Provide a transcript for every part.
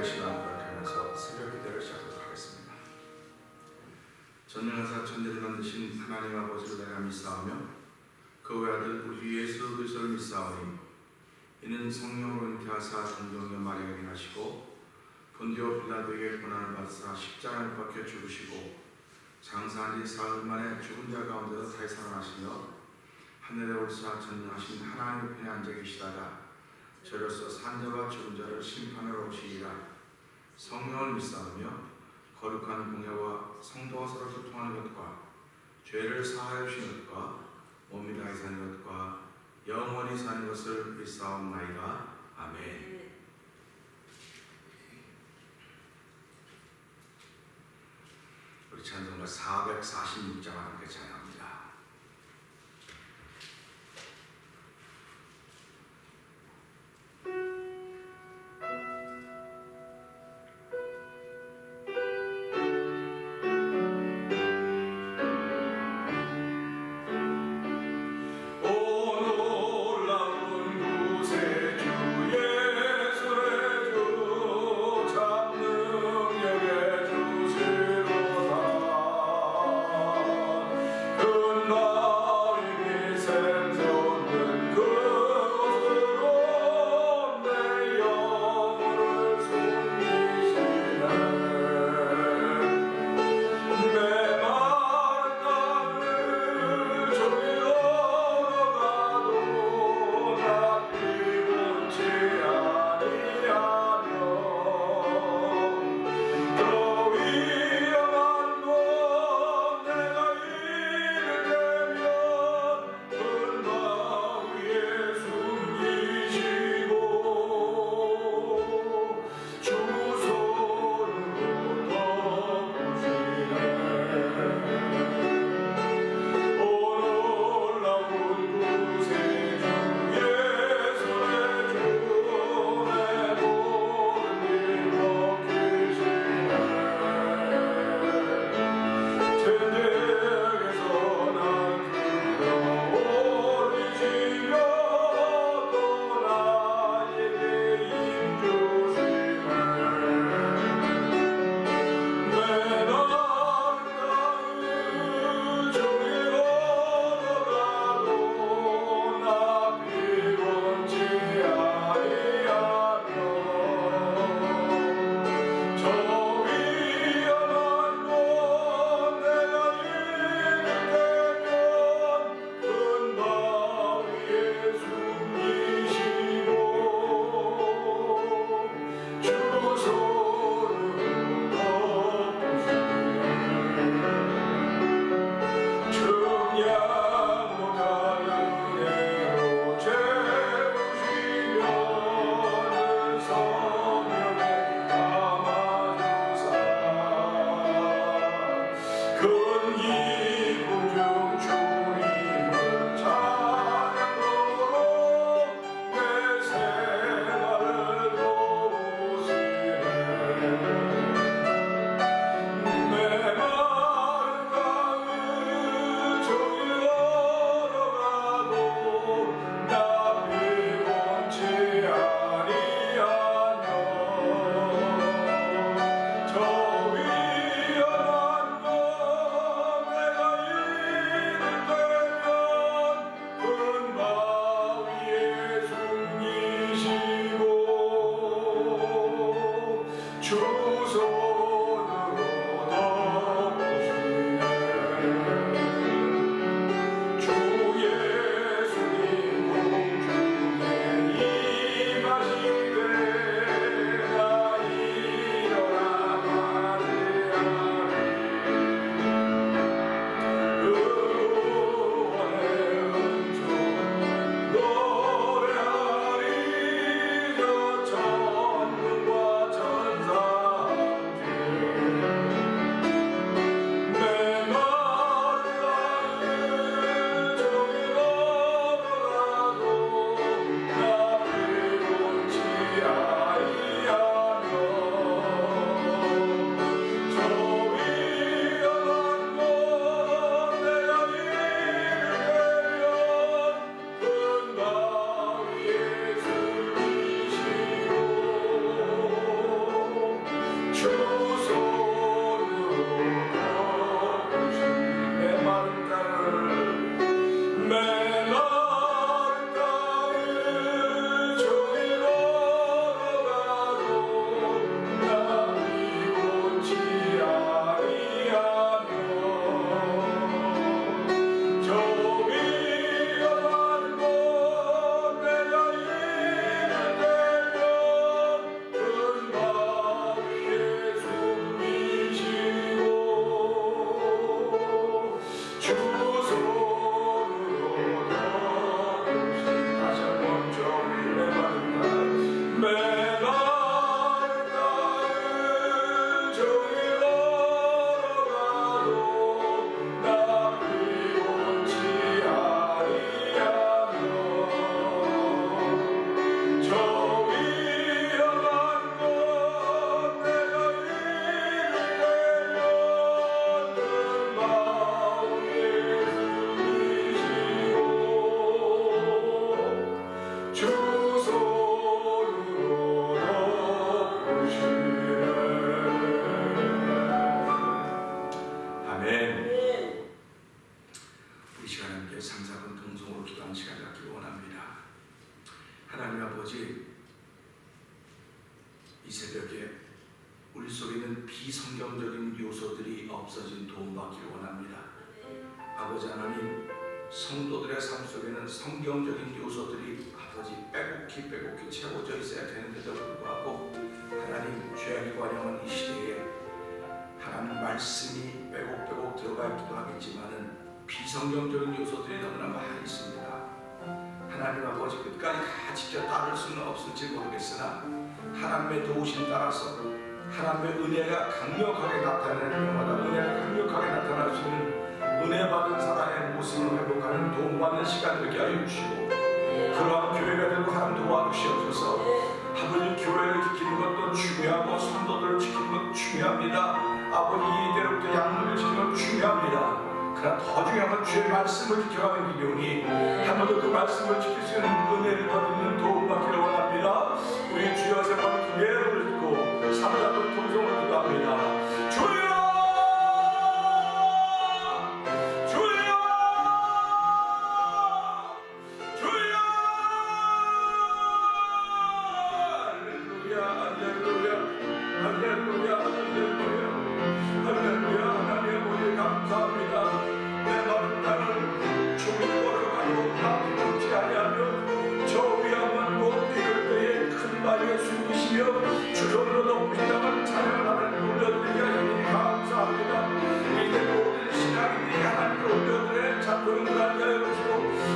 시간 부탁하면서 새벽 기도를 시작하도록 하겠습니다. 전능하사 천지를 만드신 하나님 아버지를 내가 믿사오며 그 외아들 우리 예수 그리스도를 믿사오니 이는 성령으로 잉태하사 동정녀 마리아에게 나시고 본디오 빌라도에게 고난을 받으사 십자가에 박혀 죽으시고 장사한 지 사흘 만에 죽은 자 가운데서 다시 살아나시며 하늘에 올사 전능하신 하나님의 편에 앉아 계시다가 저로서 산자와 죽은 자를 심판하러 오시리라. 성령을 믿사오며 거룩한 공예와 성도와 서로 소통하는 것과 죄를 사하여 주시는 것과 몸이 다시 사는 것과 영원히 사는 것을 믿사옵나이다. 아멘. 우리 찬송가 446장을 함께 찬양합니다. 그 3사분 동성으로 기도하는 시간을 갖기 원합니다. 하나님 아버지, 이 새벽에 우리 속에 있는 비성경적인 요소들이 없어진 도움받기를 원합니다. 아버지 하나님, 성도들의 삶 속에는 성경적인 요소들이 아버지 빼곡히 채워져 있어야 되는데도 불구하고 하나님, 죄악이 관영한 이 시대에 하나님 말씀이 빼곡 들어가 있기도 하겠지만은 비성경적인 요소들이 너무나 많이 있습니다. 하나님 아버지, 끝까지 다 지켜 따를 수는 없을지 모르겠으나 하나님의 도우심 따라서 하나님의 은혜가 강력하게 나타나는 때마다 은혜가 강력하게 나타날 수 있는 은혜 받은 사람의 모습을 회복하는 도움받는 시간을 되게 하여 주시고, 그러한 교회가 되고 하나님 도와주시옵소서. 아버지, 교회를 지키는 것도 중요하고 성도들을 지키는 것도 중요합니다. 아버지, 이대로부터 양육을 지키는 것도 중요합니다. 그러나 더 중요한 건 주의 말씀을 지켜가는 기경이 한 번 더 그 말씀을 지킬 수 있는 은혜를 받는 도움받기를 원합니다. 우리 주여 세번 크게 부르고 3자분 통성을 기도합니다. 주여! 주전으로 높으시다만 찬양을 하나님 올려드리게 하시니 감사합니다. 이제 모든 신앙인들이 하나님께 올려드려 찬송을 하게 하여 주시고,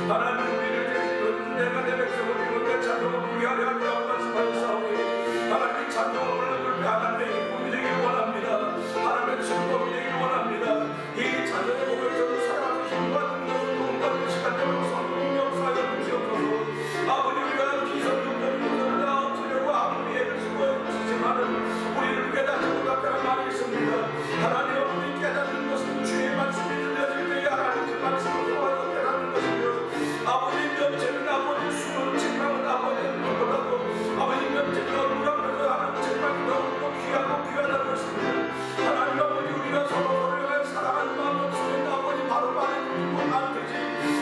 하나님 우리를 대신하는 내가 내 백성을 이루는데 찬송을 부르게 하려 하고 말씀하셨사오니 하나님 찬송을 올려드릴 때 하나님의 기쁨이 되기를 원합니다. 하나님의 즐거움이 되기를 원합니다. 이 찬송의 목을 사랑하는 힘과 능력을 도움받는 시간 되고 성령 역사하여 주시옵소서. 아버지, 우리가 비성경적인 것을 다 없애려고 아무리 애를 쓰고 지만은 우리를 깨닫지 못하다는 말이 있습니다. 하나님, 우리 깨닫는 것은 주의 말씀이 들려질 때에 하나님 그 말씀을 통하여 깨닫는 것이며, 아버지 면제는 아버지 수는 책망은 아버지는 못하고 아버지 면제는 얼굴하면서 하나님 책망이 너무 귀하다는 것입니다. 하나님 아버지, 우리가 서로를 사랑하는 마음을 주는 아버지 바로 말해주는 안 되지.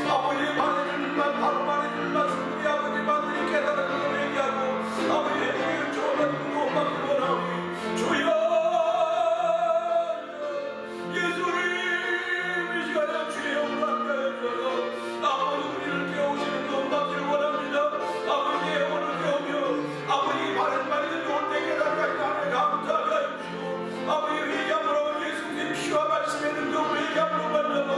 아버지 말해주는 말 바로 말해주는 말씀들이 아버지 만들이 깨달은 걸 얘기하고 아버지의 우리를 좋아하는 도움받기 원하오니 주여 예수님, 이 시간에 주의 영광 함께 하여주셔서 아버지 우리를 깨우시는 도움받기를 원합니다. 아버지의 영혼을 깨우며 아버지 바른 말이 들려올 때 깨닫게 하나님 감사하게 하여 주시고, 아버지 회개함으로 예수님의 피와 말씀의 능력으로 회개함으로 말미암아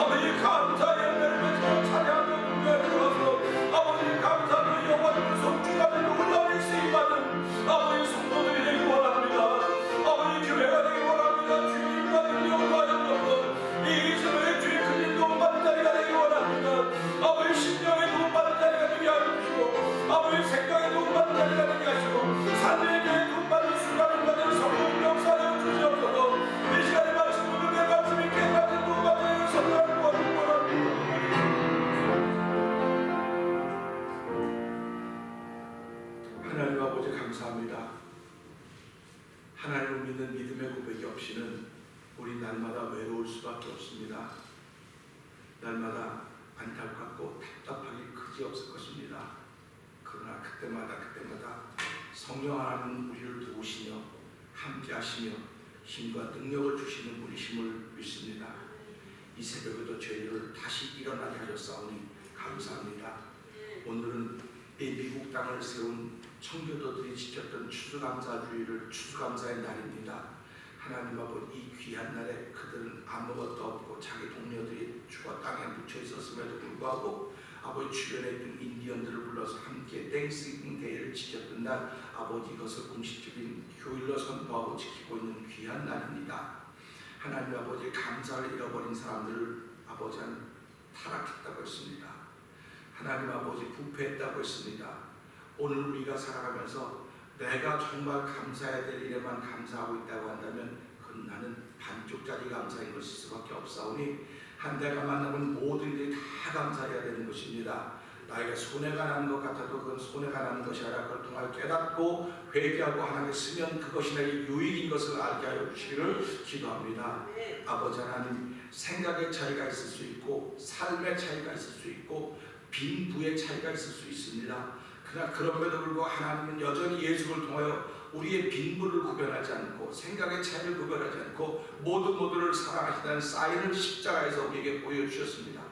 아버지 감사의 열매를 맺고 찬양하며 공부해 주어서 아버지 감사하며 영원을 성취하는 놀라운 쓰임받은 아버지 성도들이 되기 원합니다. 아버지 교회가 되기 원합니다. 주님 받은 영광을 하여서 이 세상에 주의 큰 도움받는 자리가 되기 원합니다. 아버지 심령의 도움받는 자리가 되게 하여 주시고, 아버지 생각의 도움받는 자리가 되게 하시고, 삶의 교회 도움받는 순간을 받는 성령 역사하여 주시옵소서. 이 시간에 말씀을 내 말씀이 깨닫는 도움받는 성령을 원합니다. 하나님 아버지 감사합니다. 하나님을 믿는 믿음의 고백이 없이는 우리 날마다 외로울 수밖에 없습니다. 날마다 안타깝고 답답하기 그지없을 것입니다. 그러나 그때마다 성령 하나님은 우리를 도우시며 함께 하시며 힘과 능력을 주시는 분이심을 믿습니다. 이 새벽에도 저희를 다시 일어나게 하셨사오니 감사합니다. 오늘은 이 미국 땅을 세운 청교도들이 지켰던 추수감사주의를 추수감사의 날입니다. 하나님 아버지, 이 귀한 날에 그들은 아무것도 없고 자기 동료들이 죽어 땅에 묻혀 있었음에도 불구하고 아버지 주변에 있던 인디언들을 불러서 함께 땡스기빙 데이를 지켰던 날, 아버지 이것을 공식적인 교일로 선포하고 지키고 있는 귀한 날입니다. 하나님 아버지, 감사를 잃어버린 사람들을 아버지는 타락했다고 했습니다. 하나님 아버지, 부패했다고 했습니다. 오늘 우리가 살아가면서 내가 정말 감사해야 될 일에만 감사하고 있다고 한다면 그건 나는 반쪽짜리 감사인 것일 수밖에 없사오니, 한 대가 만나면 모든 일이 다 감사해야 되는 것입니다. 나에게 손해가 나는 것 같아도 그건 손해가 나는 것이 아니라 그걸 통하여 깨닫고 회개하고 하나님께 쓰면 그것이 내게 유익인 것을 알게 하여 주시기를 기도합니다. 아버지 하나님, 생각의 차이가 있을 수 있고 삶의 차이가 있을 수 있고 빈부의 차이가 있을 수 있습니다. 그러나 그럼에도 불구하고 하나님은 여전히 예수를 통하여 우리의 빈부를 구별하지 않고 생각의 차이를 구별하지 않고 모두를 사랑하신다는 사인을 십자가에서 우리에게 보여주셨습니다.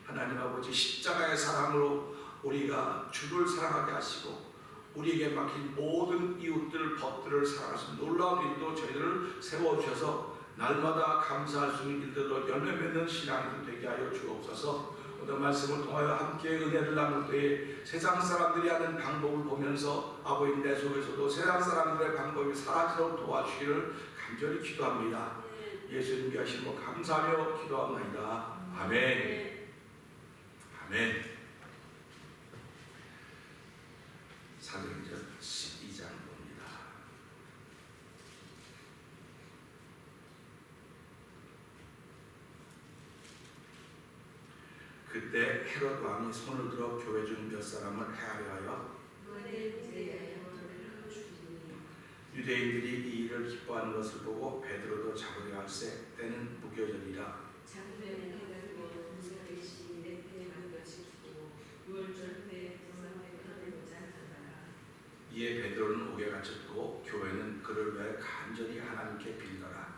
하나님 아버지, 십자가의 사랑으로 우리가 주를 사랑하게 하시고 우리에게 맡긴 모든 이웃들 벗들을 사랑하시는 놀라운 일도 저희들을 세워주셔서 날마다 감사할 수 있는 일들로 열매 맺는 신앙이 되게 하여 주옵소서. 오늘 말씀을 통하여 함께 은혜를 나눌 때에 세상 사람들이 하는 방법을 보면서 아버지 내 속에서도 세상 사람들의 방법이 사라지도록 도와주기를 간절히 기도합니다. 예수님께 하시는 것 감사하며 기도합니다. 아멘. 아멘. 사도행전 12장 봅니다. 그때 헤롯 왕이 손을 들어 교회 중 몇 사람을 해하려 하여 유대인들이 이 일을 기뻐하는 것을 보고 베드로도 잡으려 할세 때는 무교절이라. 이에 베드로는 옥에 갇혔고 교회는 그를 위하여 간절히 하나님께 빌더라.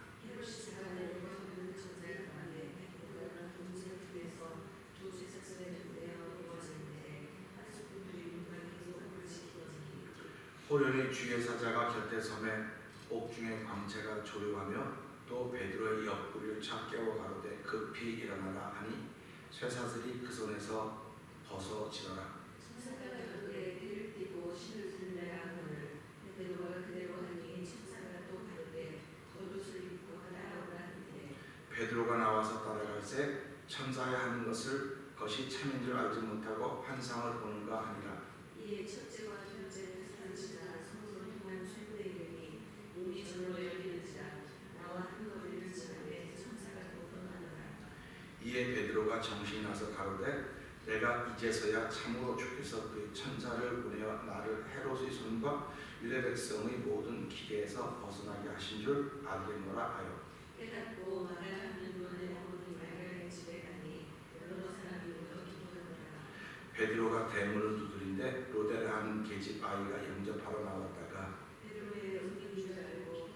호련히 주의 사자가 곁에 서매 옥중에 광채가 조류하며 또 베드로의 옆구리를 차 깨워 가로되 급히 일어나라 하니 쇠사슬이 그 손에서 벗어지더라. 베드로가 나와서 따라갈새 천사의 하는 것이 참인 줄 알지 못하고 환상을 보는가 하니라. 이에 첫째와 둘째는 사라지나 성소를 통한 최고의 이름이 몸이 절로 열리는지라. 나와 한 거리를 지나매 천사가 또 떠나더라. 이에 베드로가 정신이 나서 가로되 내가 이제서야 참으로 주께서 그 천사를 보내어 나를 헤롯의 손과 유대 백성의 모든 기계에서 벗어나게 하신 줄 알겠노라 하여 깨닫고 마가라는 논의 모든 말을 집에 가니 여러 사람이 모여 기도하더라. 베드로가 대문을 두드린데 로데라는 계집 아이가 영접하러 나왔다가 베드로의 음성인 줄 알고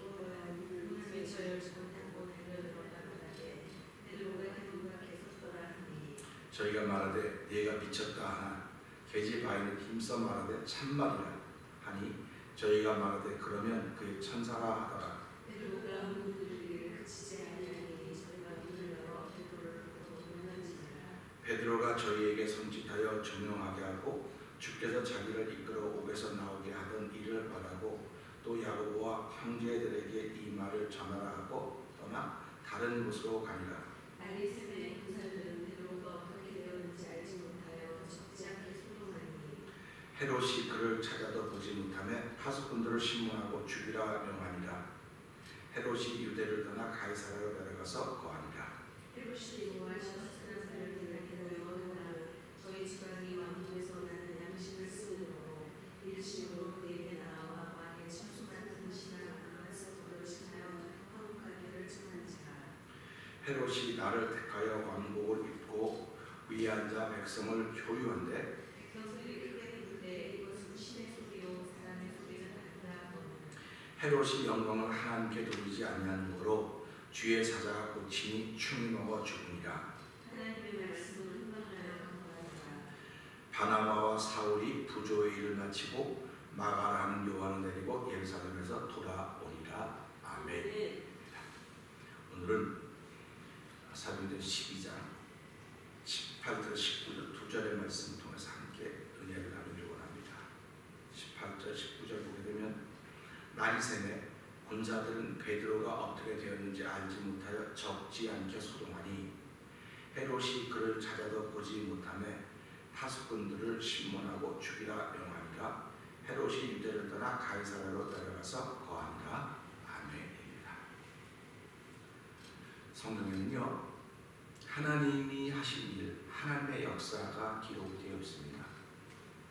문을 외쳐 열지 못하고 달려들었다고 하되 베드로가 문 밖에 섰더라 하니 저희가 말하되 네가 미쳤다 하나 계집 아이는 힘써 말하되 참말이라 하니 저희가 말하되 그러면 그의 천사라 하더라. 베드로가 문 두드리기를 그치지 아니하니 저희가 문을 열어 베드로를 보고 놀란지니라. 베드로가 저희에게 손짓하여 조명하게 하고 주께서 자기를 이끌어 옥에서 나오게 하던 일을 말하고 또 야고보와 형제들에게 이 말을 전하라 하고 떠나 다른 곳으로 가니라. 날이 새매 그 사람들은 베드로가 어떻게 되었는지 알지 못하여 적지 않게 소동하니 헤롯이 그를 찾아도 보지 못하며 하수꾼들을 신문하고 죽이라 명하니라. 헤롯이 유대를 떠나 가이사라로 내려가서 거하니라. 헤롯이 요구하셔서 사람들을 모여 저희 지방이 왕궁에서 나는 양식을 쓰므로 일심으로 그에게 나와 왕의 침수 같은 신하가 말씀으로 신하여 화목하기를 청한지라. 헤롯이 나를 택하여 왕복을 입고 위에 앉아 백성을 교유한데 백성들이 크게 부르되 이것은 신의 소리요 사람의 소리는 아니라 하거늘 헤롯이 영광을 하나님께 돌리지 아니하므로 주의 사자가 고치니 충이 먹어 죽으니라. 하나님의 말씀을 흥망하여 강구하더라. 바나바와 사울이 부조의 일을 마치고 마가라는 요한을 데리고 예루살렘에서 돌아오니라. 아멘. 오늘은 사도행전 12장 18절 19절 두 절의 말씀을 통해서 함께 은혜를 나누기 원합니다. 18절 19절 보게 되면 날이 새매 군사들은 베드로가 어떻게 되었는지 알지 못하여 적지 않게 소동하니 헤롯이 그를 찾아도 보지 못하며 하수꾼들을 신문하고 죽이라 명하니라. 헤롯이 유대를 떠나 가이사라로 내려가서 거하니라. 아멘입니다. 성경에는요 하나님이 하신 일, 하나님의 역사가 기록되어 있습니다.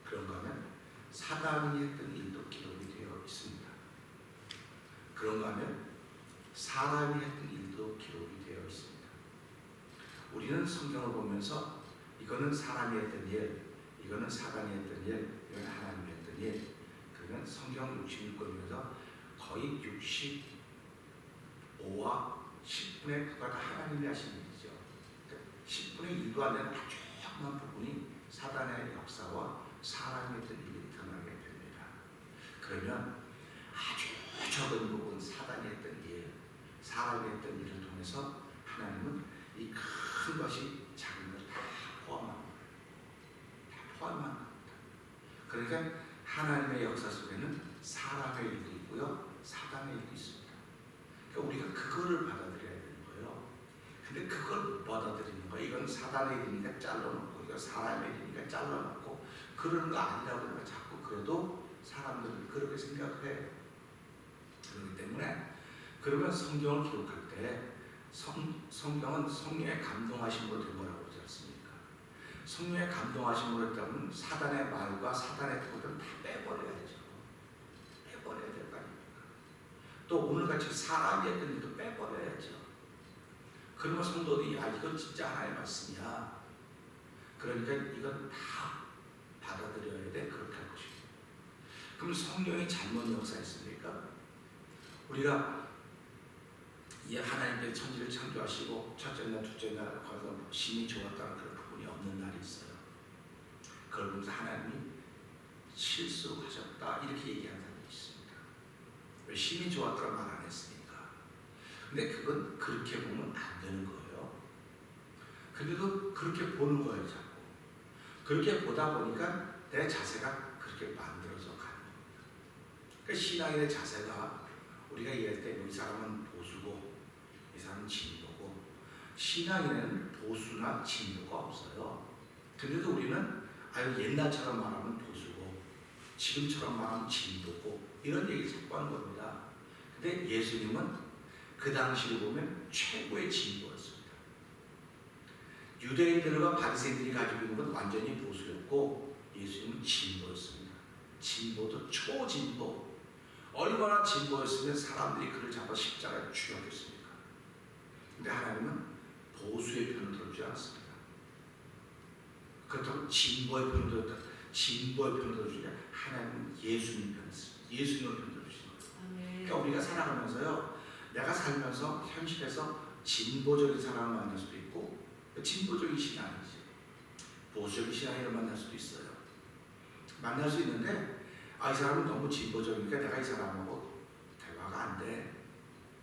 그런가 하면 사단이 했던 일도 기록이 되어 있습니다. 그런가 하면 사람이 했던 일도 기록이 되어 있습니다. 우리는 성경을 보면서 이거는 사람이 했던 일, 이거는 사단이 했던 일, 이건 하나님이 했던 일. 그러면 성경 66권에서 거의 65와 10분의 9가 다 하나님이 하신 일이죠. 10분의 1도 안 되는 아주 조그만 부분이 사단의 역사와 사람이 했던 일이 드러나게 됩니다. 그러면 아주 적은 부분 사단이 했던 일, 사람이 했던 일을 통해서 하나님은 이 큰 것이 작은 걸 다 포함합니다. 다 포함한 겁니다. 그러니까 하나님의 역사 속에는 사람의 일도 있고요, 사단의 일도 있습니다. 그러니까 우리가 그거를 받아들여야 되는 거예요. 근데 그걸 못 받아들이는 거예요. 이건 사단의 일이니까 잘라놓고, 이건 사람의 일이니까 잘라놓고, 그러는 거 아니라고 우리가 자꾸 그래도 사람들은 그렇게 생각을 해요. 그렇기 때문에 그러면 성경을 기록할 때 성경은 성령의 감동하심으로 된 거라고 그러지 않습니까? 성령의 감동하심으로 했다면 사단의 말과 사단의 뜻은 다 빼버려야죠. 빼버려야 될 거 아닙니까? 또 오늘같이 사람이 했던 일도 빼버려야죠. 그러면 성도들이 이건 진짜 하나님의 말씀이야. 그러니까 이건 다 받아들여야 돼. 그렇게 할 것입니다. 그럼 성령이 잘못 역사했습니까? 우리가 이 하나님께서 천지를 창조하시고 첫째 날, 둘째 날 거기서 심히 좋았다는 그런 부분이 없는 날이 있어요. 그걸 보면서 하나님이 실수하셨다 이렇게 얘기하는 사람이 있습니다. 왜 심히 좋았다고 말 안 했습니까? 근데 그건 그렇게 보면 안 되는 거예요. 근데도 그렇게 보는 거예요, 자꾸. 그렇게 보다 보니까 내 자세가 그렇게 만들어져 가는 겁니다. 그러니까 신앙인의 자세가 우리가 얘기할 때 이 사람은 보수고 이 사람은 진보고, 신앙인에는 보수나 진보가 없어요. 근데도 우리는 옛날처럼 말하면 보수고 지금처럼 말하면 진보고 이런 얘기를 자꾸 하는 겁니다. 근데 예수님은 그 당시를 보면 최고의 진보였습니다. 유대인들과 바리새인들이 가지고 있는 건 완전히 보수였고 예수님은 진보였습니다. 진보도 초진보. 얼마나 진보였으면 사람들이 그를 잡아 십자가에 죽였겠습니까? 근데 하나님은 보수의 편을 들어주지 않습니다. 그렇다고 진보의 편을 들었다. 진보의 편을 들어주냐? 하나님은 예수님 편을 씁니다. 예수님의 편을 들어주시는 거예요. 그러니까 우리가 살아가면서요, 내가 살면서 현실에서 진보적인 사람을 만날 수도 있고 진보적인 신앙이지, 보수적인 신앙인을 만날 수도 있어요. 만날 수 있는데 이 사람은 너무 진보적이니까 내가 이 사람하고 대화가 안 돼.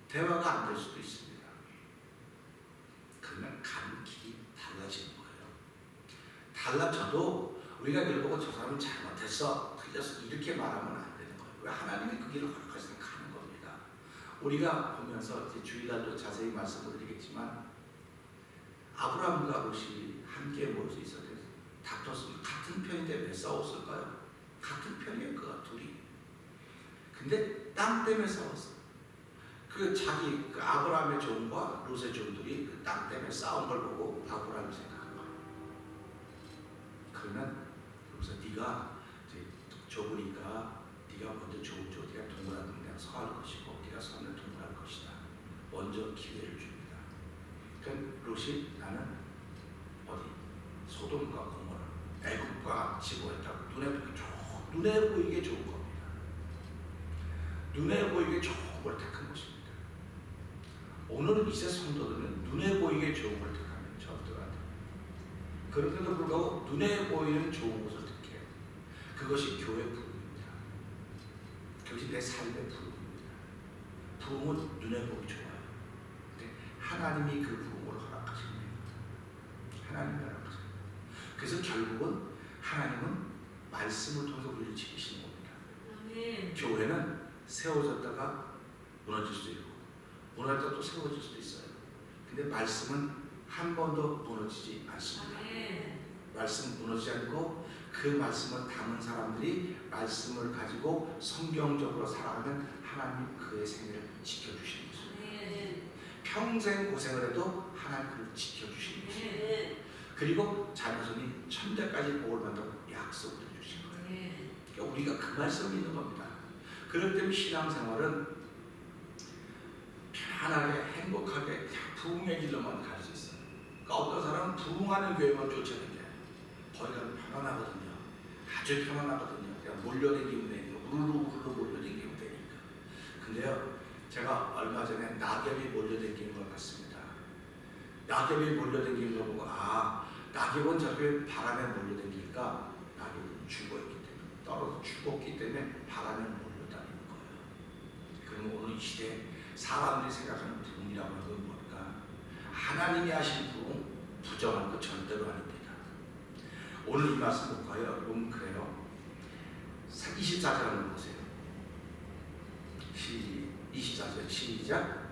대화가 안 될 수도 있습니다. 그러면 가는 길이 달라지는 거예요. 달라져도 우리가 그걸 보고 저 사람은 잘못했어, 틀렸어 이렇게 말하면 안 되는 거예요. 왜? 하나님이 그 길을 허락하시면 가는 겁니다. 우리가 보면서 이제 주일날도 자세히 말씀을 드리겠지만 아브라함과 롯이 함께 모여서 있었대요. 다퉜으면 같은 편인데 왜 싸웠을까요? 같은 편이에요, 그 둘이. 근데 땅 때문에 싸웠어. 그 아브라함의 종과 롯의 종들이 그 땅 때문에 싸운 걸 보고 아브라함이 생각한 거예요. 그러면 그래서 네가 이제 좁으니까 네가 먼저 좁죠. 네가 동그란 데가 서할 것이고 네가 서는 동그랄 것이다. 먼저 기회를 줍니다. 그러니까 롯이 나는 어디 소돔과 고모라, 애굽과 지보했다고 눈에 보이게 좋은 겁니다. 눈에 보이게 좋은 걸 택한 것입니다. 오늘 이세 성도들은 눈에 보이게 좋은 걸 택하면 저들한테 그런데도 불구하고 눈에 보이는 좋은 것을 택해요. 그것이 교회 부흥입니다. 그것이 내 삶의 부흥입니다. 부흥은 눈에 보기 좋아요. 근데 하나님이 그 부흥을 허락하십니다. 하나님이 허락하십니다. 그래서 결국은 하나님은 말씀을 통해서 우리를 지키시는 겁니다. 아멘. 교회는 세워졌다가 무너질 수도 있고 무너졌다가 또 세워질 수도 있어요. 근데 말씀은 한 번도 무너지지 않습니다. 아멘. 말씀은 무너지지 않고 그 말씀을 담은 사람들이 말씀을 가지고 성경적으로 살아가면 하나님 그의 생애를 지켜주시는 것입니다. 아멘. 평생 고생을 해도 하나님 그를 지켜주시는 것입니다. 아멘. 그리고 자녀손이 천대까지 복을 받는다고 약속을 해주신 거예요. 그러니까 우리가 그 말씀을 믿는 겁니다. 그럴 때면 신앙생활은 편안하게 행복하게 부흥의 길로만 갈 수 있어요. 그러니까 어떤 사람은 부흥하는 교회만 쫓아다녀요. 거기가 편안하거든요. 아주 편안하거든요. 그냥 몰려다니면 되니까 우르르 몰려다니면 되니까. 근데요, 제가 얼마 전에 낙엽이 몰려다니는 것 같습니다. 낙엽이 몰려다니는 거 보고 낙엽은 저렇게 바람에 몰려다니니까 낙엽은 죽어있기 때문에 떨어져 죽었기 때문에 바람에 몰려다니는 거예요. 그럼 오늘 이 시대에 사람들이 생각하는 부흥이라고 하는 건 뭘까? 하나님이 하신 부흥, 부정한 거 절대로 아닙니다. 오늘 이 말씀 볼까요? 여러분 그래요. 24절 한번 보세요. 24절 시작.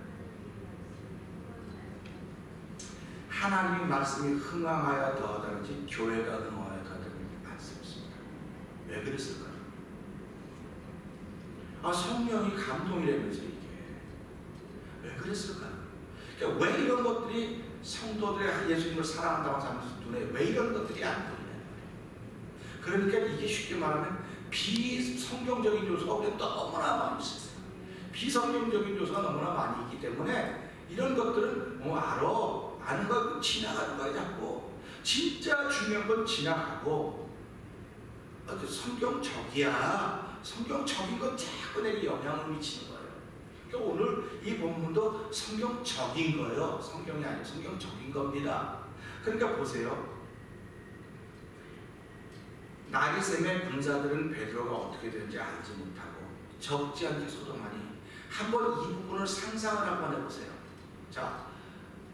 하나님의 말씀이 흥황하여 더하다든지 교회가 흥황하여 더하다든지 안쓰럽습니다. 왜 그랬을까요? 성령이 감동이라면서 이게 왜 그랬을까요? 그러니까 왜 이런 것들이 성도들의 예수님을 사랑한다고 하면서 눈에 왜 이런 것들이 안 보이냐는 거예요. 그러니까 이게 쉽게 말하면 비성경적인 요소가 우리가 너무나 많이 있어요. 비성경적인 요소가 너무나 많이 있기 때문에 이런 것들은 아는 거 지나가는 거야 자꾸. 진짜 중요한 건 지나가고 성경적이야. 성경적인 건 자꾸 내게 영향을 미치는 거예요. 그러니까 오늘 이 본문도 성경적인 거예요. 성경이 아니고 성경적인 겁니다. 그러니까 보세요. 나리샘의 군사들은 베드로가 어떻게 되는지 알지 못하고 적지 않게 소동하니 한번 이 부분을 상상을 한번 해보세요. 자,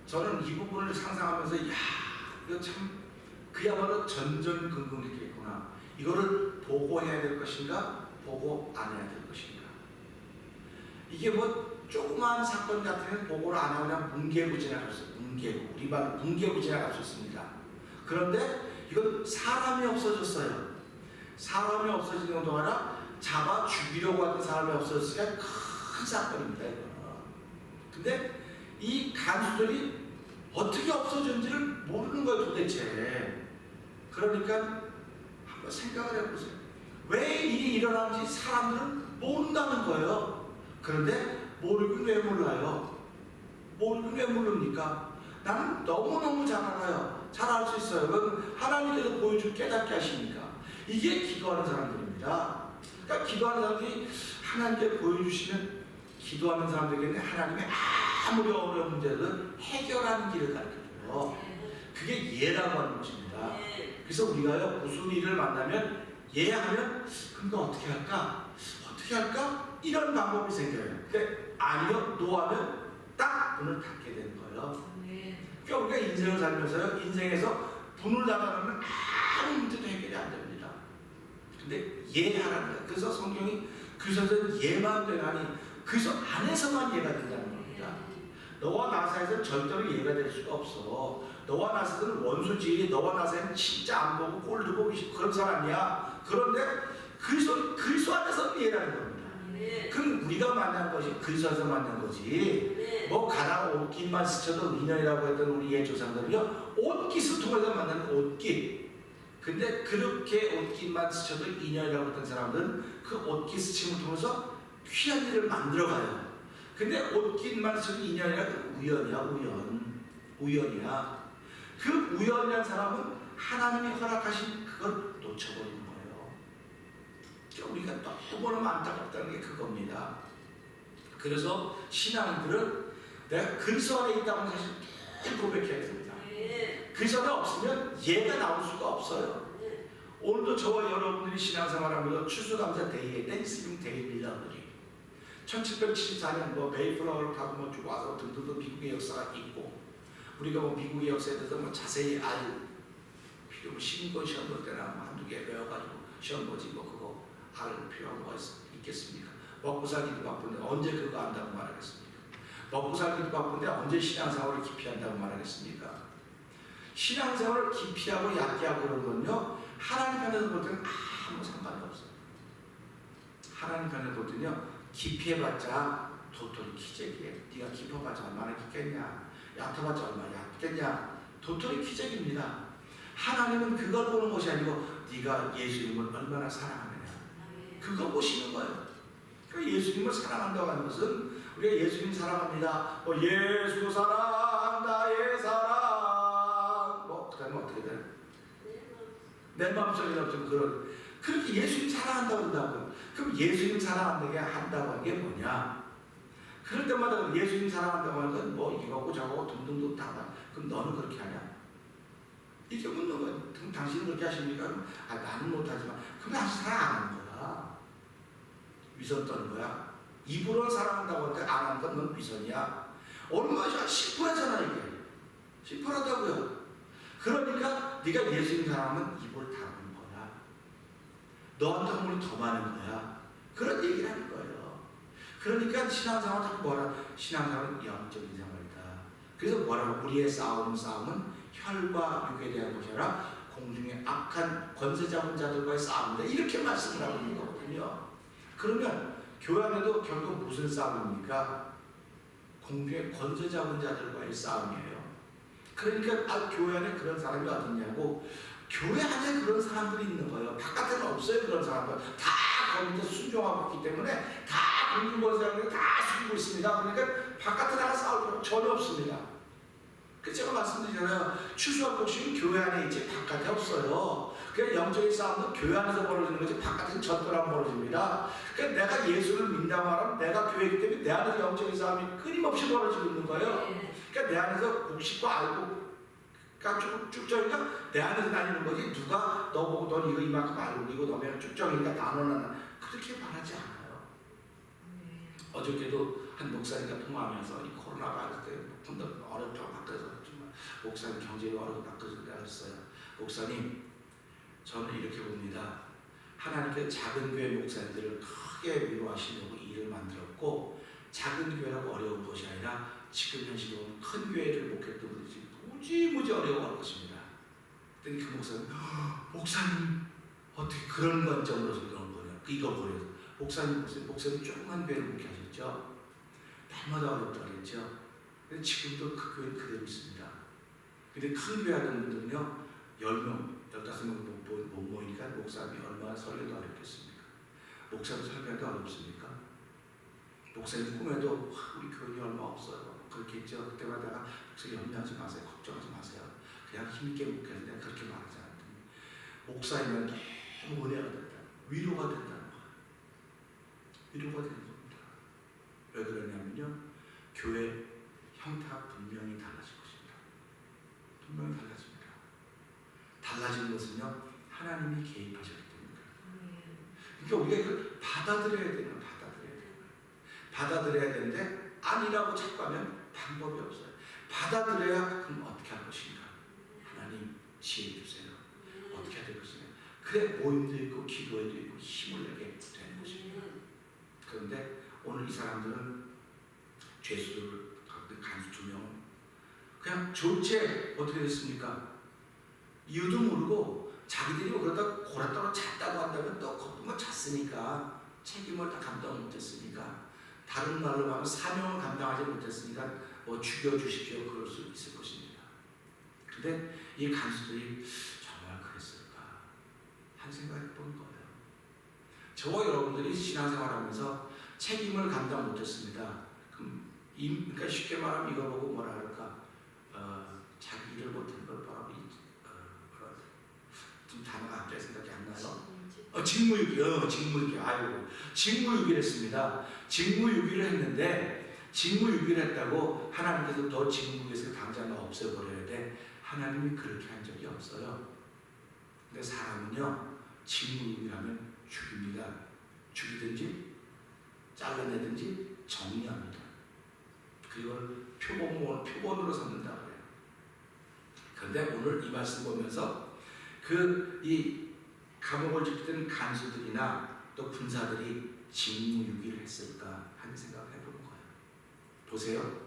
저는 이 부분을 상상하면서 이거 참 그야말로 전전긍긍했겠구나. 이거를 보고해야 될 것인가 보고 안 해야 될 것인가. 이게 뭐 조그마한 사건 같으면 보고를 안 하고 그냥 뭉개부지나갈 수 있어요. 우리 말로 뭉개부지나갈 수 있습니다. 그런데 이건 사람이 없어졌어요. 사람이 없어지는 동안에 잡아 죽이려고 하던 사람이 없어졌으니까 큰 사건입니다. 근데 이 간수들이 어떻게 없어졌는지를 모르는 거예요 도대체. 그러니까 한번 생각을 해보세요. 왜 일이 일어나는지 사람들은 모른다는 거예요. 그런데 모르긴 왜 몰라요? 모르긴 왜 모릅니까? 나는 너무너무 잘 알아요. 잘 알 수 있어요. 그건 하나님께서 보여줄 깨닫게 하시니까. 이게 기도하는 사람들입니다. 그러니까 기도하는 사람들이 하나님께 보여주시면 기도하는 사람들에게는 하나님의 아무리 어려운 문제를 해결하는 길을 가르쳐줘요. 그게 예라고 하는 것입니다. 그래서 우리가요 무슨 일을 만나면 예하면 그럼 너 어떻게 할까? 어떻게 할까? 이런 방법이 생겨요. 근데 아니요 노하면 딱 문을 닫게 되는 거예요. 그러니까 우리가 인생을 살면서요 인생에서 문을 닫아놓으면 아무 문제도 해결이 안 됩니다. 근데 예하라는 거예요. 그래서 성경이 그리스도는 예만 되나니 그리스도 안에서만 예가 된다는 겁니다. 너와 나 사이에서는 절대로 예가 될 수가 없어. 너와 나 사이에서는 원수지. 너와 나 사이에는 진짜 안 보고 꼴도 보기 싫고 그런 사람이야. 그런데 그리스도 안에서는 예라는 겁니다. 그럼 우리가 만난 것이 그리스도에서 만난 거지. 뭐 가다가 옷깃만 스쳐도 인연이라고 했던 우리 예조상들은요 옷깃을 통해서 만나는 옷깃. 근데 그렇게 옷깃만 스쳐도 인연이라고 했던 사람들은 그 옷깃 스침을 통해서 귀한 일을 만들어가요. 근데 옷깃만 스쳐도 인연이라 우연이야. 우연이야. 그 우연이란 사람은 하나님이 허락하신 그걸 놓쳐버리는 거예요. 우리가 너무너무 안타깝다는 게 그겁니다. 그래서 신앙들은 내가 그리스도 안에 있다고 사실 늘 고백해야 됩니다. 그리스도 안에 없으면 예가 나올 수가 없어요. 오늘도 저와 여러분들이 신앙생활하면서 추수감사 데이에 땡스기빙 데이입니다. 1774년 메이플라워를 타고 쭉 와서 등등등 미국의 역사가 있고 우리가 미국의 역사에 대해서 자세히 알 필요 시민권 시험 볼 때나 한두 개 배워가지고 시험 보지 그거 알 필요한 거 있겠습니까? 먹고 살기도 바쁜데 언제 그거 안다고 말하겠습니까? 먹고 살기도 바쁜데 언제 신앙생활을 깊이 한다고 말하겠습니까? 신앙생활을 깊이 하고 얕게 하고 그런 건요 하나님 편에서 볼 때는 아무 상관이 없어요. 하나님 편에서 볼 때는요 깊이 해봤자 도토리 키재기예요. 네가 깊어봤자 얼마나 깊겠냐, 얕아봤자 얼마나 얕겠냐. 도토리 키재기입니다. 하나님은 그걸 보는 것이 아니고 네가 예수님을 얼마나 사랑하느냐 그거 보시는 거예요. 그러니까 예수님을 사랑한다고 하는 것은 우리가 예수님 사랑합니다. 예수 사랑 나의 사랑 생각하면 어떻게 돼요? 내 마음속에 좀 그렇게 예수님 사랑한다고 한다고요. 그럼 예수님 사랑한다고 한다고 게 뭐냐? 그럴 때마다 예수님 사랑한다고 하는 건 뭐 이거고 저거고 둥둥둥 다 봐. 그럼 너는 그렇게 하냐? 이게 묻는 거야. 그럼 당신은 그렇게 하십니까? 그럼 나는 못하지만 그럼 당신 사랑 안 하는 거야. 위선 떠는 거야. 입으로는 사랑한다고 하는데 안 하는 건 넌 위선이야. 얼마나 10%잖아 이게. 10%다고요. 그러니까 네가 예수님 사랑하면 입을 닫는 거야. 너한테 허물이 더 많은 거야. 그런 얘기를 하는 거예요. 그러니까 신앙생활은 자꾸 뭐라? 신앙생활은 영적인 생활이다. 그래서 뭐라고? 우리의 싸움은 혈과 육에 대한 것이 아니라 공중의 악한 권세 잡은 자들과의 싸움이다. 이렇게 말씀을 하고 있는 거거든요. 그러면 교회 안에도 결국 무슨 싸움입니까? 공중의 권세 잡은 자들과의 싸움이에요. 그러니까 교회 안에 그런 사람이 어딨냐고. 교회 안에 그런 사람들이 있는 거예요. 바깥에는 없어요. 그런 사람들 다 거기서 순종하고 있기 때문에 다 공중권세자들이 다 숨기고 있습니다. 그러니까 바깥에 나가 싸울 필요 전혀 없습니다. 그 제가 말씀드리잖아요. 추수와 독식은 교회 안에 있지 바깥에 없어요. 그냥 영적인 싸움도 교회 안에서 벌어지는 거지 바깥에는 절대로 안 벌어집니다. 그러니까 내가 예수를 믿는다고 하면 내가 교회이기 때문에 내 안에서 영적인 싸움이 끊임없이 벌어지고 있는 거예요. 그러니까 내 안에서 묵식과 알고 그러니까 쭉정이니까 내 안에서 다니는 거지 누가 너 보고 넌 이거 이만큼 알고 이거 너면 쭉정이니까 나눠나 그렇게 말하지 않아요. 어저께도 한 목사님과 통화하면서 이 코로나가 그때 좀 더 어렵다고 바꿔서 목사님 경제가 어렵고 바꿔서 내가 그랬어요. 목사님 저는 이렇게 봅니다. 하나님께서 작은 교회 목사님들을 크게 위로하시려고 일을 만들었고 작은 교회라고 어려운 것이 아니라 지금 현실로 큰 교회를 목했던 분들이 무지무지 어려워할 것입니다. 그랬더니 그 목사님 어떻게 그런 관점으로서 그런 거냐. 이거 보여요. 목사님 조그만 교회를 목회하셨죠. 날마다 어렵다고 그랬죠. 근데 지금도 그 교회는 그대로 있습니다. 근데 큰 교회 하던 분들은요 10명, 15명 못 모이니까 목사님이 얼마나 설교도 어렵겠습니까? 목사님 설교하기 어렵습니까? 목사님 꿈에도 우리 교인이 얼마 없어요. 그렇게 했죠. 그때마다 내가 목사님 염려하지 마세요. 걱정하지 마세요. 그냥 힘있게 목회해서 내가 그렇게 말하지 않았더니 목사님은 너무 은혜가 된다. 위로가 된다는 거예요. 위로가 되는 겁니다. 왜 그러냐면요. 교회 형태가 분명히 달라질 것입니다. 분명히 달라집니다. 달라지는 것은요. 하나님이 개입하셨기 때문입니다. 그러니까 우리가 받아들여야 되는 거예요. 받아들여야 되는데 아니라고 자꾸 하면 방법이 없어요. 받아들여야 그럼 어떻게 할 것인가? 하나님 지혜 주세요. 어떻게 해야 될 것인가? 그래 모임도 있고 기도에도 있고 힘을 내게 되는 것입니다. 그런데 오늘 이 사람들은 죄수들 간수 2명은 그냥 졸지에 어떻게 됐습니까? 이유도 모르고 자기들이 그러다 고라따로 잤다고 한다면 또 거꾸로 잤으니까 책임을 다 감당 못했으니까 다른 말로 하면 사명을 감당하지 못했으니까 뭐 죽여주십시오 그럴 수 있을 것입니다. 근데 이 간수들이 정말 그랬을까 한 생각해 본 거예요. 저와 여러분들이 신앙생활하면서 책임을 감당 못했습니다. 그러니까 쉽게 말하면 이걸 보고 뭐라 할까? 자기 일을 못한 걸 바라고 좀 단어가 갑자기 생각이 안 나요. 직무유기. 아이고, 직무유기를 했습니다. 직무유기를 했는데 직무유기를 했다고 하나님께서 너 직무유기에서 당장 없애버려야 돼. 하나님이 그렇게 한 적이 없어요. 근데 사람은요 직무유기를 하면 죽입니다. 죽이든지 잘라내든지 정리합니다. 그걸 표본으로 삼는다고 해요. 그런데 오늘 이 말씀 보면서 이 감옥을 지키던 간수들이나 또 군사들이 직무유기를 했을까 하는 생각을 해보는 거예요. 보세요.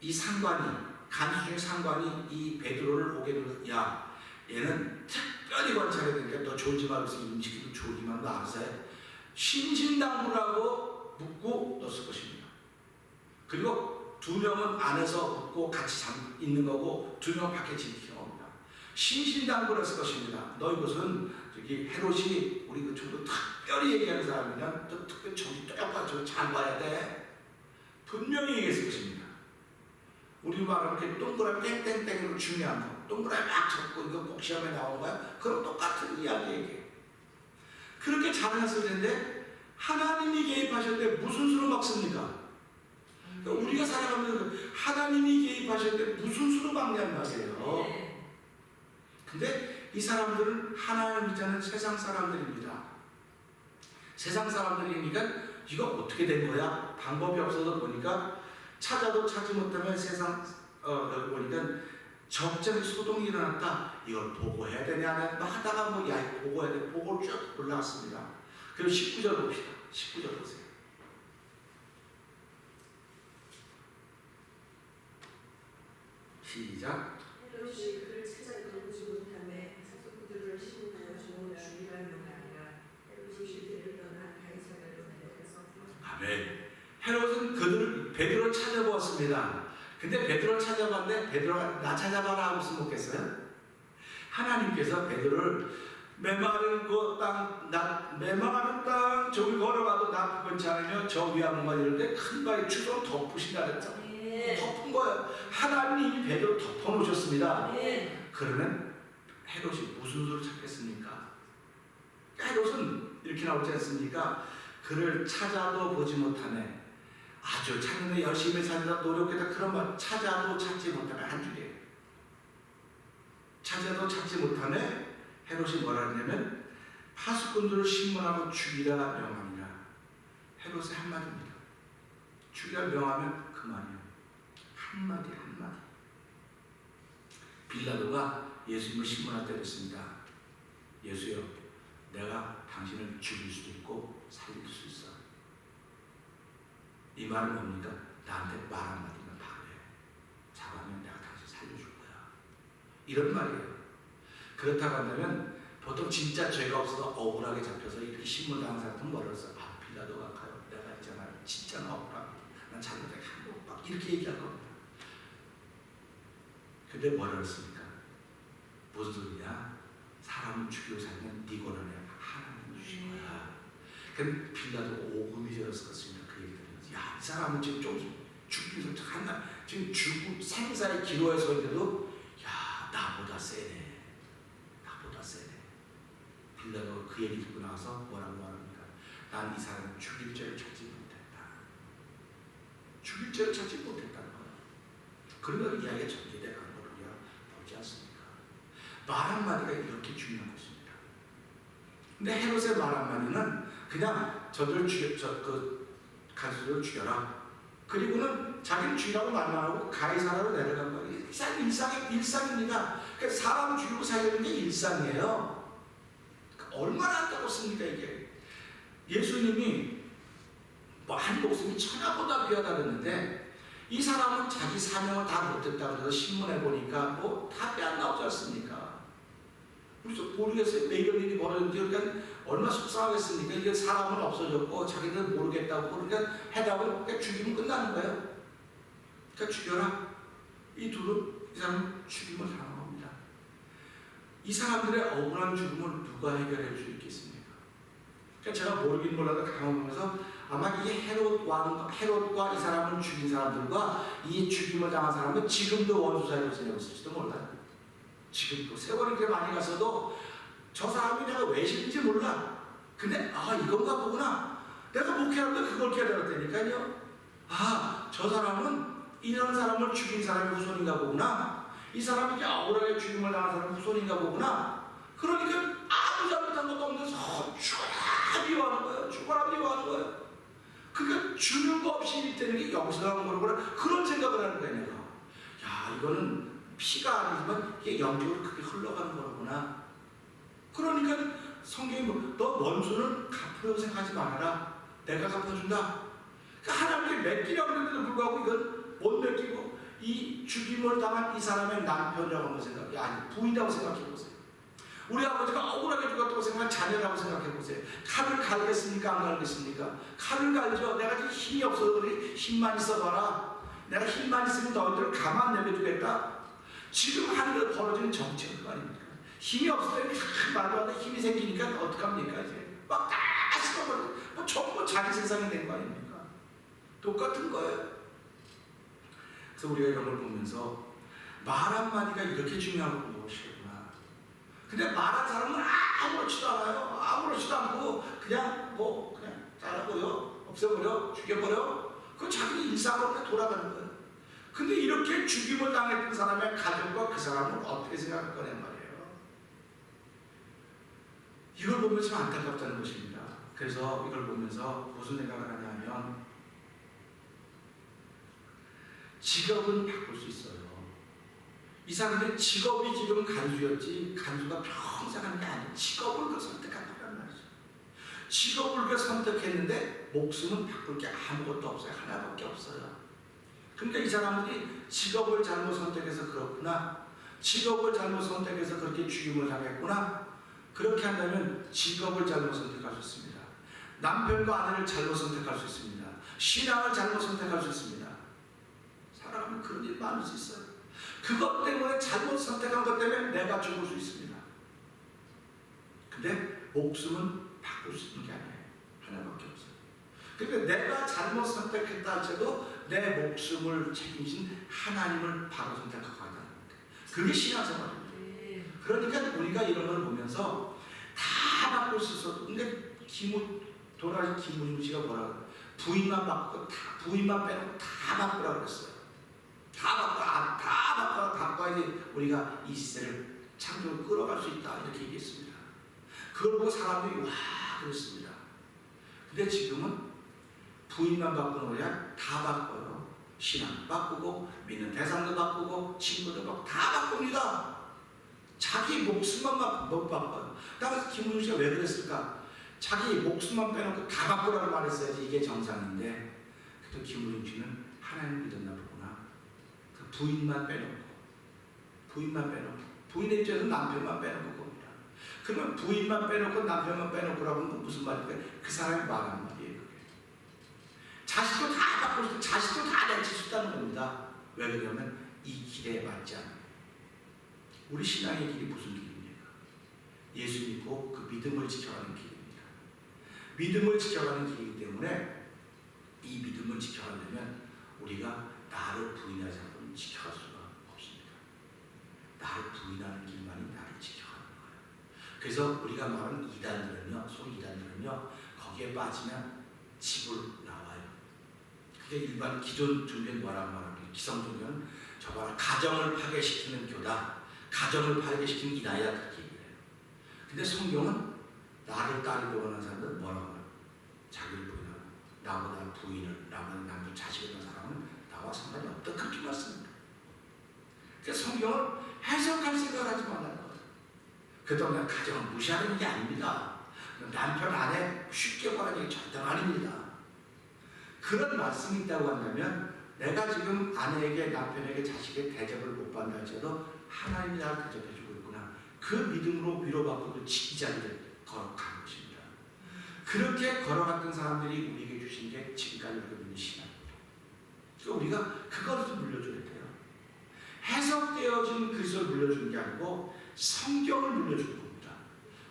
이 상관이 간수 중에 상관이 이 베드로를 보게 되면서 야 얘는 특별히 관찰해야 되니까 너 졸지 말고 이 음식도 졸기만 너 알아서 해. 신신당부라고 묻고 넣었을 것입니다. 그리고 2명은 안에서 묻고 같이 있는 거고 2명 밖에 지키는 겁니다. 신신당부를 했을 것입니다. 너 이것은 저기 헤롯이 우리 그 정도 특별히 얘기하는 사람이면 또 특별히 정신 똑바로 잘 봐야 돼. 분명히 얘기했을 것입니다. 우리 말하면 이렇게 동그랗게 땡땡땡으로 중요한 거. 동그라미 막 잡고 이거 꼭 시험에 나온 거야? 그럼 똑같은 이야기 얘기해. 그렇게 잘했을 텐데 하나님이 개입하실 때 무슨 수로 막습니까? 그러니까 우리가 살아가면서 하나님이 개입하실 때 무슨 수로 막냔 말이에요. 근데 이 사람들은 하나님 믿지 않는 세상 사람들입니다. 세상 사람들이니까 이거 어떻게 된 거야? 방법이 없어서 보니까 찾아도 찾지 못하면 세상 보니까 적절히 소동이 일어났다. 이걸 보고해야 되냐 하다가 뭐 야 보고해야 돼. 보고를 쭉 올라갔습니다. 그럼 19절 봅시다. 19절 보세요. 시작. 헤롯이 그를 찾아 거두지 못하매 사속들을 신문하여 종을 죽이라 명하니라. 헤롯이 유대를 떠나 가이사랴로 내려가서 아멘. 헤롯은 그들을 베드로를 찾아보았습니다. 근데 베드로를 찾아봤는데 베드로가 나 찾아봐라 하고 무슨 먹겠어요? 하나님께서 베드로를 메마른 메마른 땅 저기 걸어가도 나 그건치 않으며 저 위암만 이런데 큰 바위 주로 덮으신다 그랬죠. 덮은 거예요. 하나님이 베드로 덮어놓으셨습니다. 그러면 헤롯이 무슨 수를 찾겠습니까? 헤롯은 이렇게 나오지 않습니까? 그를 찾아도 보지 못하네. 아주 찾는데 열심히 찾는다 노력했다 그런 말 찾아도 찾지 못하네. 한 줄이에요. 찾아도 찾지 못하네. 헤롯이 뭐라 했냐면 파수꾼들을 신문하고 죽이라 명하니라. 헤롯의 한마디입니다. 죽이라 명하면 그만이에요. 한마디 한마디. 빌라도가 예수님을 신문할 때 그랬습니다. 예수여, 내가 당신을 죽일 수도 있고 살릴 수 있어. 이 말은 뭡니까? 나한테 말 한마디만 바로 해. 잡아면 내가 당신 살려줄 거야. 이런 말이에요. 그렇다고 한다면 보통 진짜 죄가 없어서 억울하게 잡혀서 이렇게 신문당한 사람은 뭐라고 했어? 아, 빌라도가 가요. 내가 있잖아. 진짜 억울하고 난 잘못해. 막 이렇게 얘기할 겁니다. 근데 뭐라고 했습니까? 무슨 소리냐? 사람을 죽이고 살면 네 권한이 하나님이 주신 거야. 그럼 빌라도 오금이 저렸을 것입니다. 그 얘기 들으면서 야, 이 사람은 지금 좀 죽기로 한다. 지금 죽고 생사의 기로에 서 있는데도 야, 나보다 세네. 나보다 세네. 빌라도 그 얘기 듣고 나서 뭐라고 말합니까? 난 이 사람을 죽일 죄를 찾지 못했다. 죽일 죄를 찾지 못했다는 거야. 그러면 이야기가 전개돼 가는 걸 우리가 보지 않습니까? 말 한마디가 이렇게 중요한 것입니다. 근데 헤롯의 말 한마디는 그냥 저들 간수를 죽여라. 그리고는 자기를 죽이라고 말만 하고 가이사라로 내려간 거예요. 일상입니다. 그러니까 사람 죽이고 살리는 게 일상이에요. 얼마나 안타깝습니까 이게. 예수님이 한 목숨이 천하보다 귀하다 그랬는데 이 사람은 자기 사명을 다 못했다 그래서 신문에 보니까 뭐 답이 안 나오지 않습니까? 우리도 모르겠어요. 왜 이런 일이 벌어졌는지. 그러니까 얼마나 속상하겠습니까? 이게 사람은 없어졌고 자기들은 모르겠다고 그러니까 해답은 그러니까 죽이면 끝나는 거예요. 그러니까 죽여라. 이 사람은 죽임을 당한 겁니다. 이 사람들의 억울한 죽음을 누가 해결해 줄 있겠습니까? 그러니까 제가 모르긴 몰라도 경험하면서 아마 이 헤롯과 이 사람을 죽인 사람들과 이 죽임을 당한 사람은 지금도 원수 사이로 지내고 있을지도 몰라요. 지금도 세월이 그렇게 많이 갔어도 저 사람이 내가 왜 싫은지 몰라. 근데 이건가 보구나. 내가 목회하는데 그걸 깨달았다니까요. 저 사람은 이런 사람을 죽인 사람의 후손인가 보구나. 이 사람이 이렇게 억울하게 죽임을 당한 사람의 후손인가 보구나. 그러니까 아무 잘못한 것도 없는데서 죽어라 미워하는 거예요. 죽어라 미워하는 거예요. 그러니까 주는 거 없이 일되는 게 여기서 나온 거구나. 그런 생각을 하는 거예요. 야, 이거는 피가 아니지만 이게 영적으로 크게 흘러가는 거구나. 그러니까 성경이 너 원수는 갚으려고 생각하지 말아라. 내가 갚아준다. 그러니까 하나님께 맡기라고 그랬는데도 불구하고 이건 못 맡기고 이 죽임을 당한 이 사람의 남편이라고 한번 생각해. 아니 부인이라고 생각해보세요. 우리 아버지가 억울하게 죽었다고 생각한 자녀라고 생각해보세요. 칼을 갈겠습니까? 안 갈겠습니까? 칼을 갈죠. 내가 지금 힘이 없어서 그래. 힘만 있어봐라. 내가 힘만 있으면 너희들을 가만 내버려두겠다. 지금 하늘에 벌어지는 정치는 거 아닙니까? 힘이 없을 때 말도 안 돼. 힘이 생기니까 어떡합니까? 이제 막 다 쓸어버려. 전부 자기 세상이 된 거 아닙니까? 똑같은 거예요. 그래서 우리가 이런 걸 보면서 말 한마디가 이렇게 중요한 것이구나. 근데 말한 사람은 아무렇지도 않아요. 아무렇지도 않고 그냥 그냥 잘라버려, 없애버려, 죽여버려. 그건 자기 일상으로 그냥 돌아가는 거예요. 근데 이렇게 죽임을 당했던 사람의 가족과 그 사람을 어떻게 생각할 거란 말이에요. 이걸 보면서 좀 안타깝다는 것입니다. 그래서 이걸 보면서 무슨 생각을 하냐면 직업은 바꿀 수 있어요. 이 사람의 직업이 지금 간수였지 간수가 평생 하는 게 아니에요. 직업을 그 선택한 거란 말이죠. 직업을 그 선택했는데 목숨은 바꿀 게 아무것도 없어요. 하나밖에 없어요. 그러니까 이 사람들이 직업을 잘못 선택해서 그렇구나. 직업을 잘못 선택해서 그렇게 죽임을 당했구나. 그렇게 한다면 직업을 잘못 선택할 수 있습니다. 남편과 아내를 잘못 선택할 수 있습니다. 신앙을 잘못 선택할 수 있습니다. 살아가면 그런 일 많을 수 있어요. 그것 때문에 잘못 선택한 것 때문에 내가 죽을 수 있습니다. 근데 목숨은 바꿀 수 있는 게 아니에요. 하나밖에 없어요. 그러니까 내가 잘못 선택했다 할지라도 내 목숨을 책임진 하나님을 바로 선택하고 가는 겁니다. 그게 신앙생활입니다. 그러니까 우리가 이런 걸 보면서 다 바꿀 수 있어. 근데 돌아가신 김우중 씨가 뭐라고 부인만 바꾸고 부인만 빼놓고 다 바꾸라고 그랬어요. 다 바꿔야지 우리가 이 시대를 창조로 끌어갈 수 있다 이렇게 얘기했습니다. 그걸 보고 사람들이 와 그랬습니다. 근데 지금은 부인만 바꾸는 거야 다 바꿔요. 신앙 바꾸고 믿는 대상도 바꾸고 친구도 바꾸고 다 바꿉니다. 자기 목숨만 못 바꿔요. 그래서 김우중 씨가 왜 그랬을까? 자기 목숨만 빼놓고 다 바꾸라고 말했어야지 이게 정상인데 그래도 김우중 씨는 하나님 믿었나 보구나. 그 부인만 빼놓고 부인의 입장에서 남편만 빼놓고 겁니다. 그러면 부인만 빼놓고 남편만 빼놓고라고 하면 무슨 말일까요? 그 사람이 말하는 말이에요. 그게. 자식도 다 바꿀 수 있고 자식도 다 내칠 수 있다는 겁니다. 왜 그러냐면 이 길에 맞지 않아요. 우리 신앙의 길이 무슨 길입니까? 예수 믿고 그 믿음을 지켜가는 길입니다. 믿음을 지켜가는 길이기 때문에 이 믿음을 지켜가려면 우리가 나를 부인하지 않고 지켜갈 수가 없습니다. 나를 부인하는 길만이 나를 지켜가는 거예요. 그래서 우리가 말하는 이단들은요, 소이단들은요, 거기에 빠지면 집을 나와요. 그게 일반 기존 종교는 뭐라고 말합니까? 기성 종교는 저거는 가정을 파괴시키는 교다. 가정을 파괴시키는 이단이다 그렇게 얘기해요. 근데 성경은 나를 따르려고 하는 사람들은 뭐라고 해요? 자기를 부인하고 나보다 부인을 나보다 남들 자식을 낳은 사람은 나와 상관이 없다 그렇게 말씀합니다. 그래서 성경을 해석할 생각을 하지 말라는 거예요. 그렇다고 그냥 가정을 무시하는 게 아닙니다. 남편 아내 쉽게 보라는 게 절대 아닙니다. 그런 말씀이 있다고 한다면 내가 지금 아내에게 남편에게 자식의 대접을 못 받는다 할지라도 하나님이 나를 대접해주고 있구나. 그 믿음으로 위로받고 그 이 자리를 걸어가는 것입니다. 그렇게 걸어갔던 사람들이 우리에게 주신 게 지금까지 우리가 믿는 신앙입니다. 그러니까 우리가 그거를 좀 물려줘야 돼요. 해석되어진 그리스도를 물려주는 게 아니고 성경을 물려주는 겁니다.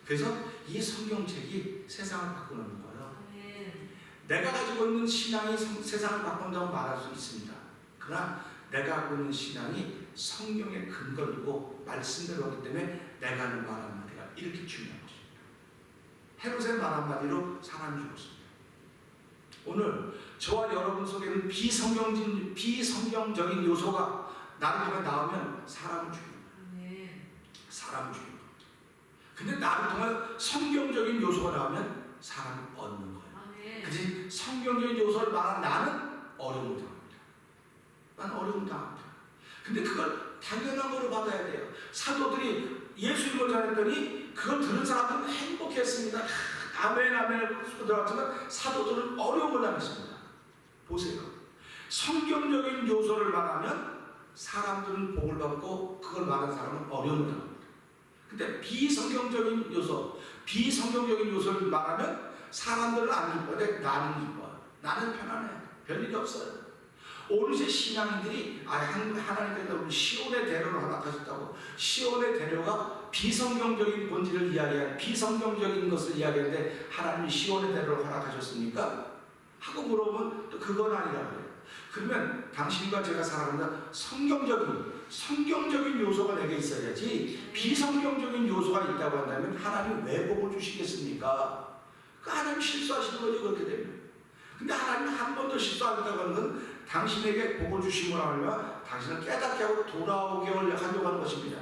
그래서 이 성경책이 세상을 바꾸는 거예요. 내가 가지고 있는 신앙이 세상을 바꾼다고 말할 수 있습니다. 그러나 내가 갖고 있는 신앙이 성경의 근거이고 말씀대로 하기 때문에 내가 하는 말 한마디가 이렇게 중요한 것입니다. 헤롯의 말 한마디로 사람이 죽었습니다. 오늘 저와 여러분 속에는 비성경적인 요소가 나를 통해 나오면 사람을 죽입니다. 사람을 죽입니다. 근데 나를 통해 성경적인 요소가 나오면 사람을 얻는 거예요. 그치? 성경적인 요소를 말한 나는 어려움을 당합니다. 나는 어려움을 당합니다. 근데 그걸 당연한 거로 받아야 돼요. 사도들이 예수님을 전했더니 그걸 들은 사람들은 행복했습니다. 아멘 아멘을 쓰고 들어갔지만 사도들은 어려움을 당했습니다. 보세요. 성경적인 요소를 말하면 사람들은 복을 받고 그걸 말한 사람은 어려움을 당합니다. 근데 비성경적인 요소를 말하면 사람들은 안 기뻐해. 나는 기뻐요. 나는 편안해. 별일이 없어요. 오늘의 신앙인들이 하나님께서 우리 시온의 대로를 허락하셨다고. 시온의 대로가 비성경적인 본질을 이야기하는 비성경적인 것을 이야기하는데 하나님이 시온의 대로를 허락하셨습니까? 하고 물어보면 또 그건 아니라고 해요. 그러면 당신과 제가 살아간다 성경적인 성경적인 요소가 내게 있어야지 비성경적인 요소가 있다고 한다면 하나님 왜 복을 주시겠습니까? 그 하나님 실수하시는 거죠. 그렇게 되면. 근데 하나님 한 번도 실수 안 했다고 하는 건 당신에게 복을 주심으로 하면 당신을 깨닫게 하고 돌아오게 하려고 하는 것입니다.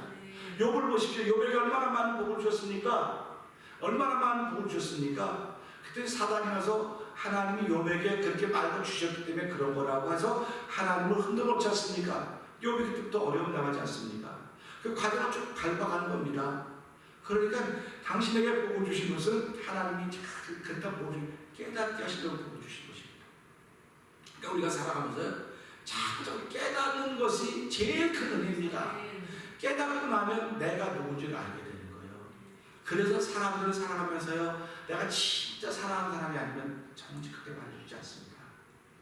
욥을 보십시오. 욥에게 얼마나 많은 복을 주셨습니까? 얼마나 많은 복을 주셨습니까? 그때 사단이 와서 하나님이 욥에게 그렇게 말고 주셨기 때문에 그런 거라고 해서 하나님을 흔들어놓지 않습니까? 욥이 그때부터 어려움 당하지 않습니까? 그 과정을 쭉 밟아가는 겁니다. 그러니까 당신에게 복을 주신 것은 하나님이 그렇다 복을 깨닫게 하시려고 복을 주신 것입니다. 그러니까 우리가 살아가면서 자꾸 깨닫는 것이 제일 큰 은혜입니다. 깨닫고 나면 내가 누군지를 알게 되는 거예요. 그래서 사람들을 살아가면서요, 내가 진짜 사랑하는 사람이 아니면 정직하게 말해주지 않습니다.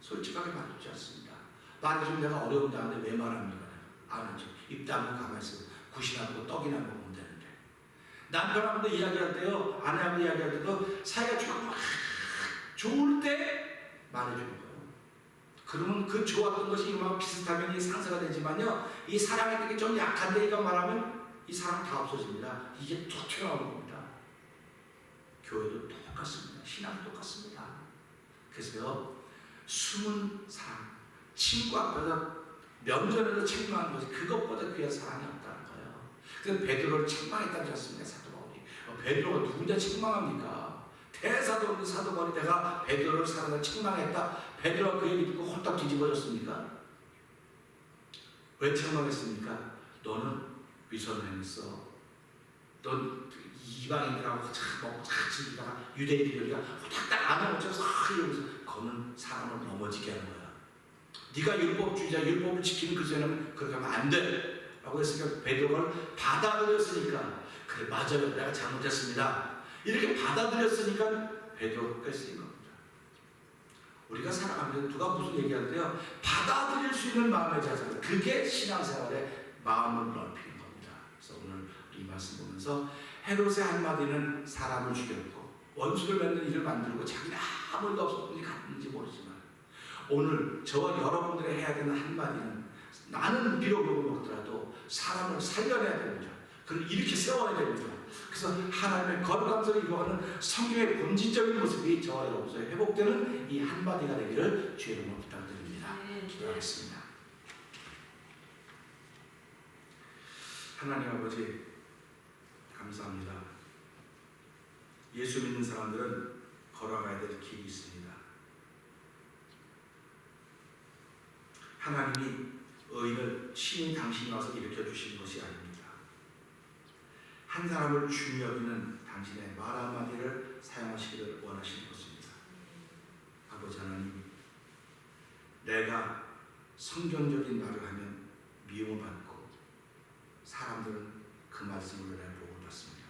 솔직하게 말해주지 않습니다. 말해주면 내가 어려움 당하는데 왜 말합니까? 안 하죠. 입 다물고 가만히 있어 굿이나 먹고 떡이나 먹으면 되는데. 남편하고도 이야기할 때요, 아내하고 이야기할 때도 사이가 좋을 때 말해주는 거예요. 그러면 그 좋았던 것이 이만 비슷하면 상쇄가 되지만요, 이 사랑의 게 좀 약한데 이거 말하면 이 사랑 다 없어집니다. 이게 툭 튀어나오는 겁니다. 교회도 똑같습니다. 신앙도 똑같습니다. 그래서요, 숨은 사랑, 친구 앞에서 면전에서 책망하는 것이 그것보다 귀한 사랑이 없다는 거예요. 그래서 베드로를 책망했다지 않습니까? 사도 바울이. 베드로가 누군지 책망합니까? 대사도 없는 사도 바울이 내가 베드로를 사랑을 책망했다. 베드로가 그 얘기 듣고 홀딱 뒤집어졌습니까? 왜 책망했습니까? 너는 위선을 행했어. 넌 이방인들하고 같이 있다가 유대인들이가 홀딱 안에 묻혀서 이러면서 그거는 사람을 넘어지게 하는 거야. 네가 율법주의자, 율법을 지키는 그 죄는 그렇게 하면 안 돼. 라고 했으니까 베드로를 받아들였으니까 그래 맞아요. 내가 잘못했습니다. 이렇게 받아들였으니까 베드로가 쓰인 겁니다. 우리가 살아가면서 누가 무슨 얘기하는데요, 받아들일 수 있는 마음의 자세, 그게 신앙생활의 마음을 넓히는 겁니다. 그래서 오늘 이 말씀 보면서 헤롯의 한마디는 사람을 죽였고 원수를 맺는 일을 만들고 자기는 아무 일도 없었는지 갔는지 모르지만 오늘 저와 여러분들이 해야 되는 한마디는 나는 비록 욕을 먹더라도 사람을 살려내야 됩니다. 그걸 이렇게 세워야 됩니다. 그래서 하나님의 거룩함을 이루어가는 성경의 본질적인 모습이 저와 여러분에게 회복되는 이 한마디가 되기를 주의 이름으로 부탁드립니다. 기도하겠습니다. 하나님 아버지 감사합니다. 예수 믿는 사람들은 걸어가야 될 길이 있습니다. 하나님이 의인을 친히 당신이 와서 일으켜 주신 것이 아닙니다. 한 사람을 중히 여기는 당신의 말 한마디를 사용하시기를 원하시는 것입니다. 아버지 하나님, 내가 성경적인 말을 하면 미움을 받고 사람들은 그 말씀으로 내 복을 받습니다.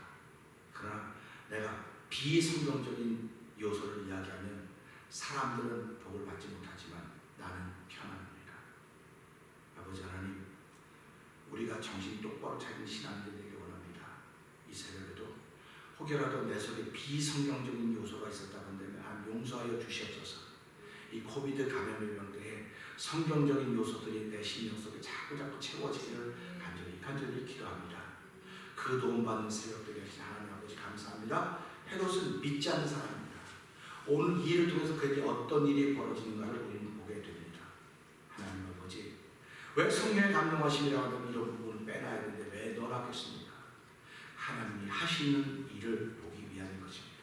그러나 내가 비성경적인 요소를 이야기하면 사람들은 복을 받지 못하지만 나는 평안합니다. 아버지 하나님, 우리가 정신 똑바로 차린 신앙이 되기 원합니다. 이 새벽에도 혹여라도 내 속에 비성경적인 요소가 있었다고 한다면 하나님 용서하여 주시옵소서. 이 코비드 감염의 병대에 성경적인 요소들이 내 심령 속에 자꾸 채워지기를 간절히 기도합니다. 그 도움받는 새벽들이 하신 하나님 아버지 감사합니다. 헤롯은 믿지 않는 사람입니다. 오늘 이 일을 통해서 그에게 어떤 일이 벌어지는가를 우리는 보게 됩니다. 하나님 아버지, 왜 성령의 감동하심이라고 하면 이런 부분을 빼놔야 되는데 왜 넣어놨겠습니까? 하나님이 하시는 일을 보기 위한 것입니다.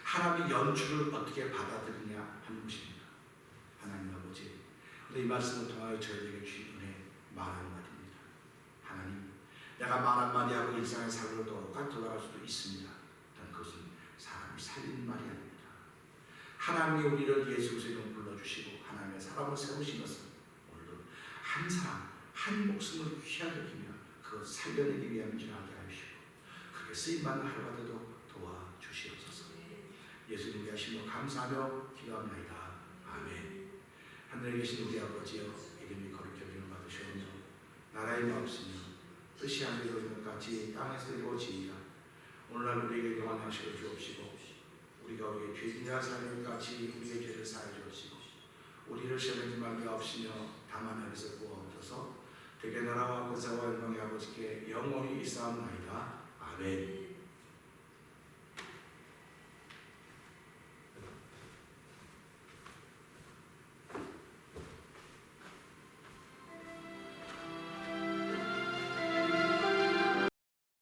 하나님의 연출을 어떻게 받아들이냐 하는 것입니다. 하나님 아버지, 이 말씀을 통하여 저희에게 주신 은혜 말 한마디입니다. 하나님, 내가 말 한마디 하고 일상의 삶으로 돌아갈 수도 있습니다. 단 그것은 사람을 살리는 말이 아닙니다. 하나님이 우리를 예수 그리스도로 불러주시고 하나님의 사람을 세우신 것은 오늘도 한 사람, 한 목숨을 귀하게 여기며 그것을 살려내기 위함인 줄 알게 하시고 그렇게 쓰임받는 하루가 되도록 도와주시옵소서. 예수님께 하심으로 감사하며 기도합니다. 아멘. 하늘에 계신 우리 아버지여, 이름이 거룩히 여김을 받으시오며 나라의 마옵시며 뜻이 하늘에서 이룬 것 같이 땅에서 이루어지이다. 오늘날 우리에게 영원한 양식을 주옵시고 우리가 우리의 죄진 자를 사하는 것 같이 우리의 죄를 사하여 주옵시고 우리를 시험하지 말게 하옵시며 다만 하늘에서 구하옵소서. 그게 나라와 권세와 영광이 아버지께 영원히 있사옵나이다. 아멘.